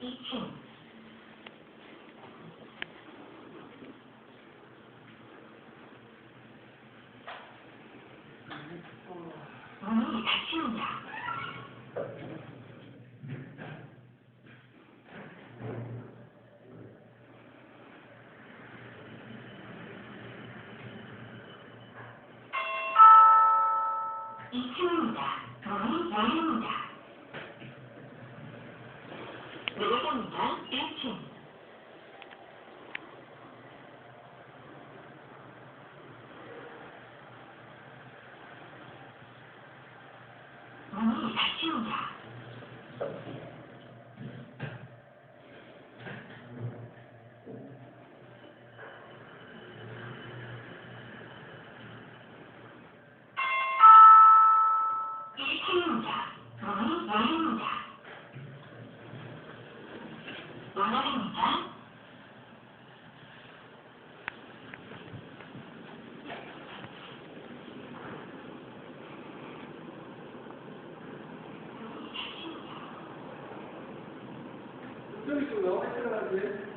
2층. 문이 닫힙니다. 2층입니다. 문이 열립니다. 내려갑니다. 1층. 문이 닫힙니다. 1층입니다. 문이 열립니다. 올라갑니다. 这里有聊天的人。